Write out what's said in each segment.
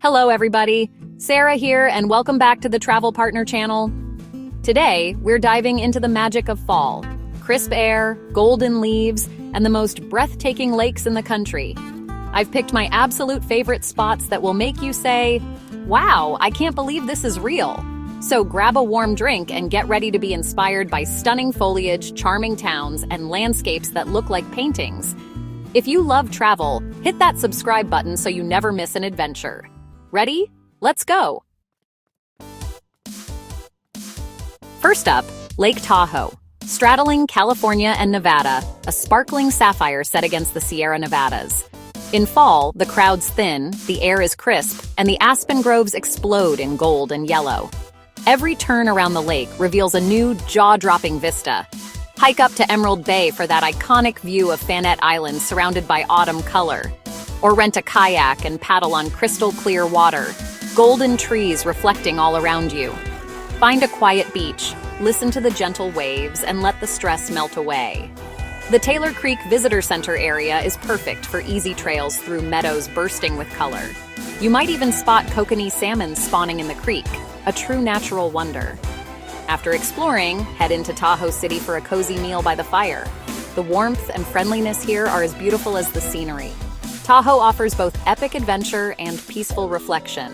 Hello everybody, Sarah here and welcome back to the Travel Partner channel. Today, we're diving into the magic of fall. Crisp air, golden leaves, and the most breathtaking lakes in the country. I've picked my absolute favorite spots that will make you say, "Wow, I can't believe this is real." So grab a warm drink and get ready to be inspired by stunning foliage, charming towns, and landscapes that look like paintings. If you love travel, hit that subscribe button so you never miss an adventure. Ready? Let's go! First up, Lake Tahoe. Straddling California and Nevada, a sparkling sapphire set against the Sierra Nevadas. In fall, the crowds thin, the air is crisp, and the aspen groves explode in gold and yellow. Every turn around the lake reveals a new, jaw-dropping vista. Hike up to Emerald Bay for that iconic view of Fanette Island surrounded by autumn color. Or rent a kayak and paddle on crystal-clear water, golden trees reflecting all around you. Find a quiet beach, listen to the gentle waves, and let the stress melt away. The Taylor Creek Visitor Center area is perfect for easy trails through meadows bursting with color. You might even spot kokanee salmon spawning in the creek, a true natural wonder. After exploring, head into Tahoe City for a cozy meal by the fire. The warmth and friendliness here are as beautiful as the scenery. Tahoe offers both epic adventure and peaceful reflection.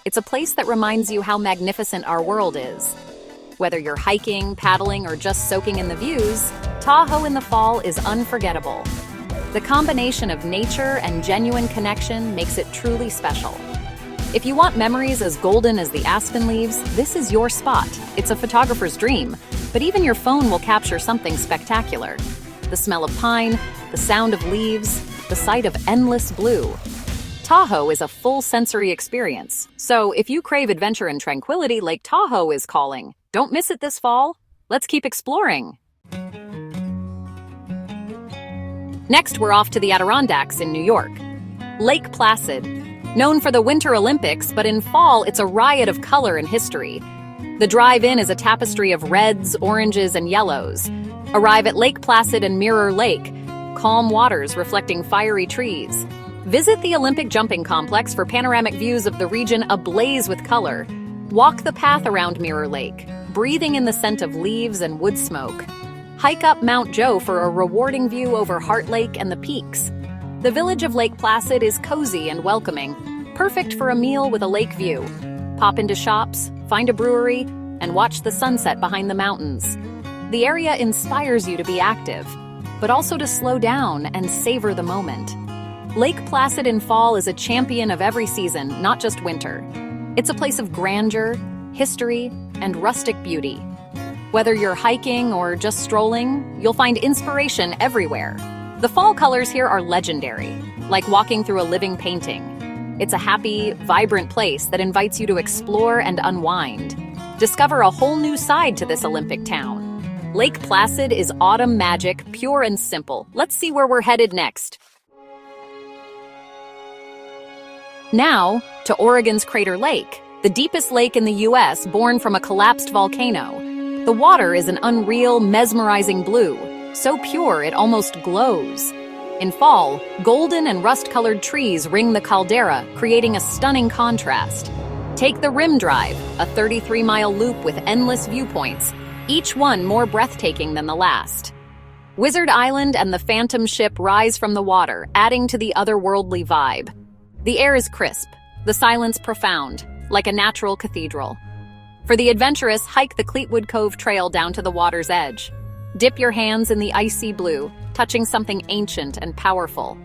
It's a place that reminds you how magnificent our world is. Whether you're hiking, paddling, or just soaking in the views, Tahoe in the fall is unforgettable. The combination of nature and genuine connection makes it truly special. If you want memories as golden as the aspen leaves, this is your spot. It's a photographer's dream, but even your phone will capture something spectacular. The smell of pine, the sound of leaves, the sight of endless blue. Tahoe is a full sensory experience, so if you crave adventure and tranquility, Lake Tahoe is calling. Don't miss it this fall. Let's keep exploring. Next, we're off to the Adirondacks in New York. Lake Placid. Known for the Winter Olympics, but in fall it's a riot of color and history. The drive-in is a tapestry of reds, oranges, and yellows. Arrive at Lake Placid and Mirror Lake, calm waters reflecting fiery trees. Visit the Olympic Jumping Complex for panoramic views of the region ablaze with color. Walk the path around Mirror Lake, breathing in the scent of leaves and wood smoke. Hike up Mount Joe for a rewarding view over Heart Lake and the peaks. The village of Lake Placid is cozy and welcoming, perfect for a meal with a lake view. Pop into shops, find a brewery, and watch the sunset behind the mountains. The area inspires you to be active, but also to slow down and savor the moment. Lake Placid in fall is a champion of every season, not just winter. It's a place of grandeur, history, and rustic beauty. Whether you're hiking or just strolling, you'll find inspiration everywhere. The fall colors here are legendary, like walking through a living painting. It's a happy, vibrant place that invites you to explore and unwind. Discover a whole new side to this Olympic town. Lake Placid is autumn magic, pure and simple. Let's see where we're headed next. Now, to Oregon's Crater Lake, the deepest lake in the US born from a collapsed volcano. The water is an unreal, mesmerizing blue, so pure it almost glows. In fall, golden and rust-colored trees ring the caldera, creating a stunning contrast. Take the Rim Drive, a 33-mile loop with endless viewpoints, each one more breathtaking than the last. Wizard Island and the Phantom Ship rise from the water, adding to the otherworldly vibe. The air is crisp, the silence profound, like a natural cathedral. For the adventurous, hike the Cleetwood Cove Trail down to the water's edge. Dip your hands in the icy blue, touching something ancient and powerful.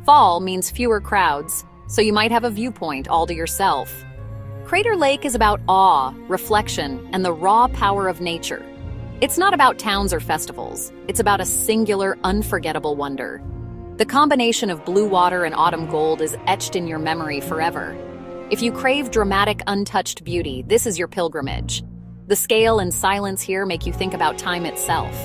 Fall means fewer crowds, so you might have a viewpoint all to yourself. Crater Lake is about awe, reflection, and the raw power of nature. It's not about towns or festivals. It's about a singular, unforgettable wonder. The combination of blue water and autumn gold is etched in your memory forever. If you crave dramatic, untouched beauty, this is your pilgrimage. The scale and silence here make you think about time itself.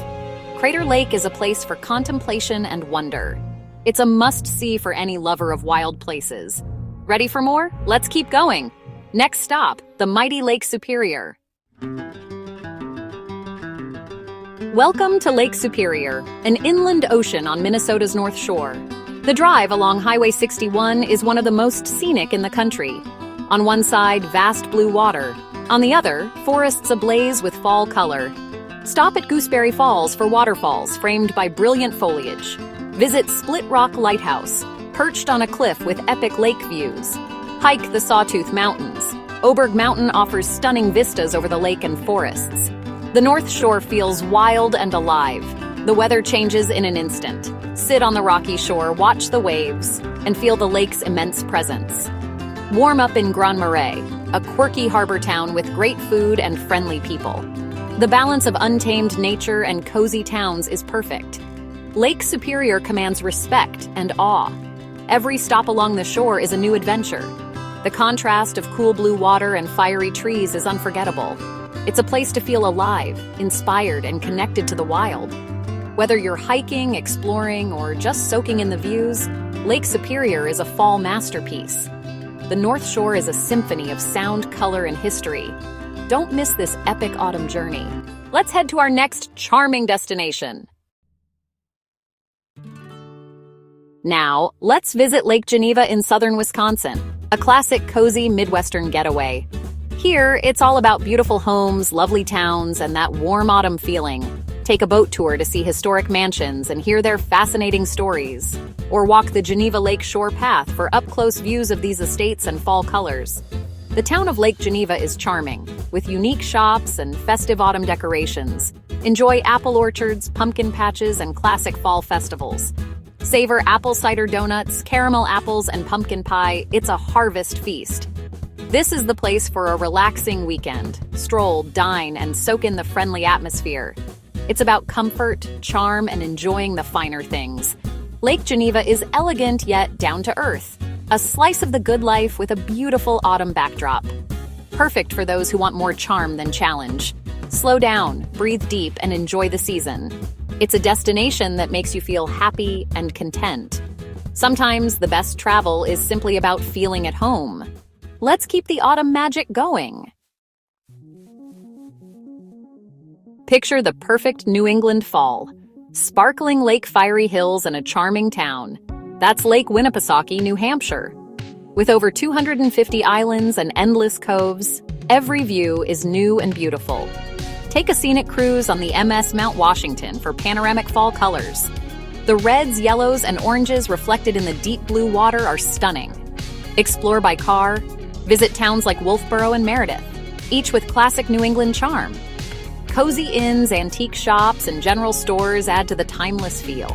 Crater Lake is a place for contemplation and wonder. It's a must-see for any lover of wild places. Ready for more? Let's keep going. Next stop, the mighty Lake Superior. Welcome to Lake Superior, an inland ocean on Minnesota's North Shore. The drive along Highway 61 is one of the most scenic in the country. On one side, vast blue water. On the other, forests ablaze with fall color. Stop at Gooseberry Falls for waterfalls framed by brilliant foliage. Visit Split Rock Lighthouse, perched on a cliff with epic lake views. Hike the Sawtooth Mountains. Oberg Mountain offers stunning vistas over the lake and forests. The North Shore feels wild and alive. The weather changes in an instant. Sit on the rocky shore, watch the waves, and feel the lake's immense presence. Warm up in Grand Marais, a quirky harbor town with great food and friendly people. The balance of untamed nature and cozy towns is perfect. Lake Superior commands respect and awe. Every stop along the shore is a new adventure. The contrast of cool blue water and fiery trees is unforgettable. It's a place to feel alive, inspired, and connected to the wild. Whether you're hiking, exploring, or just soaking in the views, Lake Superior is a fall masterpiece. The North Shore is a symphony of sound, color, and history. Don't miss this epic autumn journey. Let's head to our next charming destination. Now, let's visit Lake Geneva in southern Wisconsin, a classic cozy Midwestern getaway. Here, it's all about beautiful homes, lovely towns, and that warm autumn feeling. Take a boat tour to see historic mansions and hear their fascinating stories. Or walk the Geneva Lake Shore Path for up-close views of these estates and fall colors. The town of Lake Geneva is charming, with unique shops and festive autumn decorations. Enjoy apple orchards, pumpkin patches, and classic fall festivals. Savor apple cider donuts, caramel apples, and pumpkin pie. It's a harvest feast. This is the place for a relaxing weekend. Stroll, dine, and soak in the friendly atmosphere. It's about comfort, charm, and enjoying the finer things. Lake Geneva is elegant yet down to earth. A slice of the good life with a beautiful autumn backdrop. Perfect for those who want more charm than challenge. Slow down, breathe deep, and enjoy the season. It's a destination that makes you feel happy and content. Sometimes the best travel is simply about feeling at home. Let's keep the autumn magic going. Picture the perfect New England fall. Sparkling lake, fiery hills, and a charming town. That's Lake Winnipesaukee, New Hampshire. With over 250 islands and endless coves, every view is new and beautiful. Take a scenic cruise on the MS Mount Washington for panoramic fall colors. The reds, yellows, and oranges reflected in the deep blue water are stunning. Explore by car. Visit towns like Wolfboro and Meredith, each with classic New England charm. Cozy inns, antique shops, and general stores add to the timeless feel.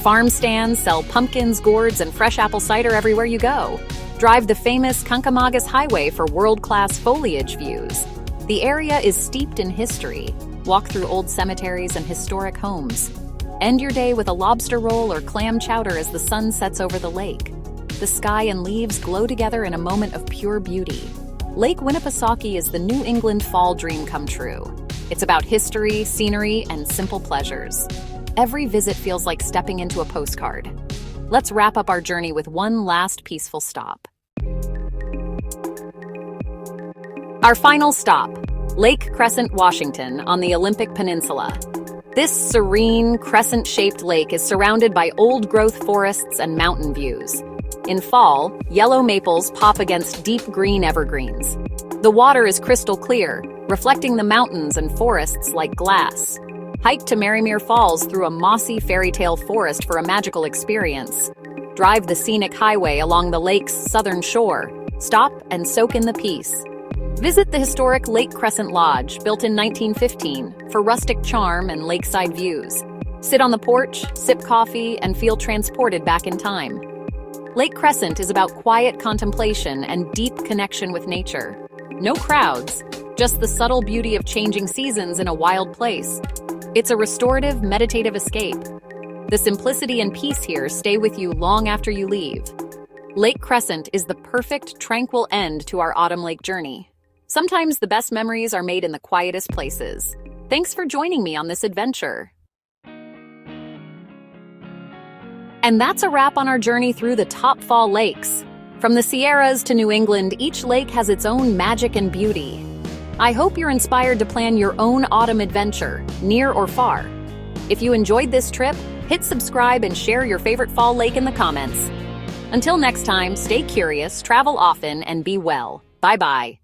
Farm stands sell pumpkins, gourds, and fresh apple cider everywhere you go. Drive the famous Cunkamagus Highway for world-class foliage views. The area is steeped in history. Walk through old cemeteries and historic homes. End your day with a lobster roll or clam chowder as the sun sets over the lake. The sky and leaves glow together in a moment of pure beauty. Lake Winnipesaukee is the New England fall dream come true. It's about history, scenery, and simple pleasures. Every visit feels like stepping into a postcard. Let's wrap up our journey with one last peaceful stop. Our final stop, Lake Crescent, Washington, on the Olympic Peninsula. This serene, crescent-shaped lake is surrounded by old-growth forests and mountain views. In fall, yellow maples pop against deep green evergreens. The water is crystal clear, reflecting the mountains and forests like glass. Hike to Merrimere Falls through a mossy fairy tale forest for a magical experience. Drive the scenic highway along the lake's southern shore. Stop and soak in the peace. Visit the historic Lake Crescent Lodge, built in 1915, for rustic charm and lakeside views. Sit on the porch, sip coffee, and feel transported back in time. Lake Crescent is about quiet contemplation and deep connection with nature. No crowds, just the subtle beauty of changing seasons in a wild place. It's a restorative, meditative escape. The simplicity and peace here stay with you long after you leave. Lake Crescent is the perfect, tranquil end to our autumn lake journey. Sometimes the best memories are made in the quietest places. Thanks for joining me on this adventure. And that's a wrap on our journey through the top fall lakes. From the Sierras to New England, each lake has its own magic and beauty. I hope you're inspired to plan your own autumn adventure, near or far. If you enjoyed this trip, hit subscribe and share your favorite fall lake in the comments. Until next time, stay curious, travel often, and be well. Bye-bye.